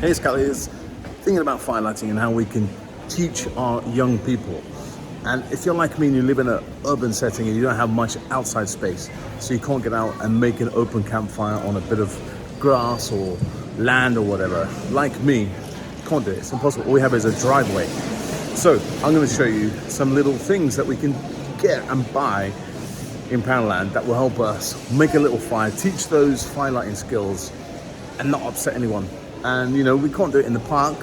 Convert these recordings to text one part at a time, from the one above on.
Hey Scully is thinking about firelighting and how we can teach our young people. And if you're like me and you live in an urban setting and you don't have much outside space, so you can't get out and make an open campfire on a bit of grass or land or whatever, like me, can't do it. It's impossible. All we have is a driveway. So I'm going to show you some little things that we can get and buy in PoundLand that will help us make a little fire, teach those firelighting skills and not upset anyone. And you know, we can't do it in the park.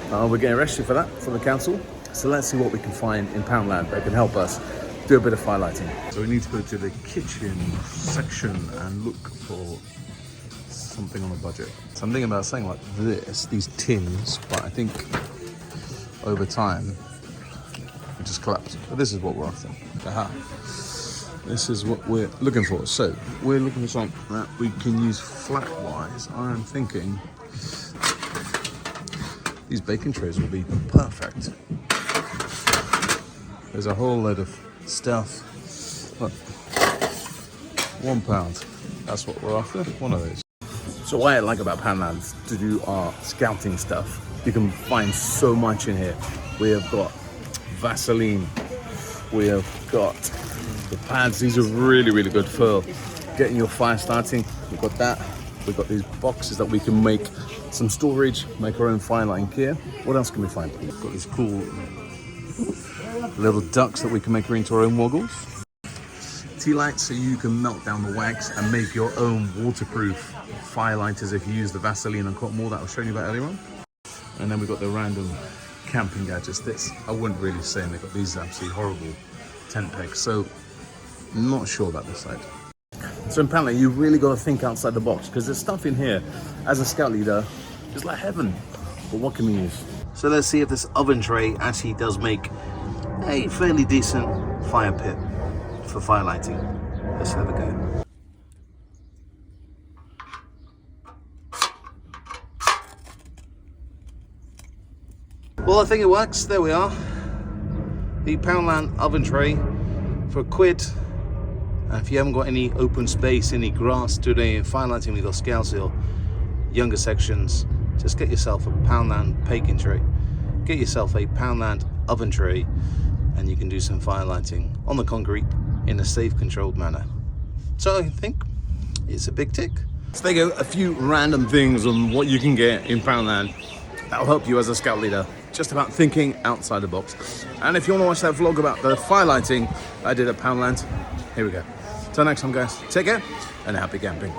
We're getting arrested for that from the council. So let's see what we can find in PoundLand that can help us do a bit of firelighting. So we need to go to the kitchen section and look for something on a budget. So I'm thinking about something like this, these tins, but I think over time it just collapsed. But this is what we're after. Aha. This is what we're looking for. So we're looking for something that we can use flat-wise. I'm thinking these baking trays will be perfect. There's a whole load of stuff. Look, £1. That's what we're after, one of those. So what I like about PoundLand is to do our scouting stuff. You can find so much in here. We have got Vaseline. We have got the pads. These are really, really good for getting your fire starting. We've got that. We've got these boxes that we can make some storage, make our own firelighting gear. What else can we find? We've got these cool little ducks that we can make into our own woggles. Tea lights so you can melt down the wax and make your own waterproof firelighters if you use the Vaseline and cotton wool that I was showing you about earlier on. And then we've got the random camping gadgets. This, I wouldn't really say, and they've got these absolutely horrible tent pegs. So, I'm not sure about this side. So in PoundLand, you really got to think outside the box because there's stuff in here, as a scout leader, it's like heaven. But what can we use? So let's see if this oven tray actually does make a fairly decent fire pit for firelighting. Let's have a go. Well, I think it works. There we are. The PoundLand oven tray for £1. And if you haven't got any open space, any grass today in firelighting with your scouts or younger sections, just get yourself a PoundLand baking tray. Get yourself a PoundLand oven tray and you can do some firelighting on the concrete in a safe, controlled manner. So I think it's a big tick. So there you go, a few random things on what you can get in PoundLand that will help you as a scout leader. Just about thinking outside the box. And if you want to watch that vlog about the firelighting I did at PoundLand, here we go. Till next time, guys, take care and happy camping.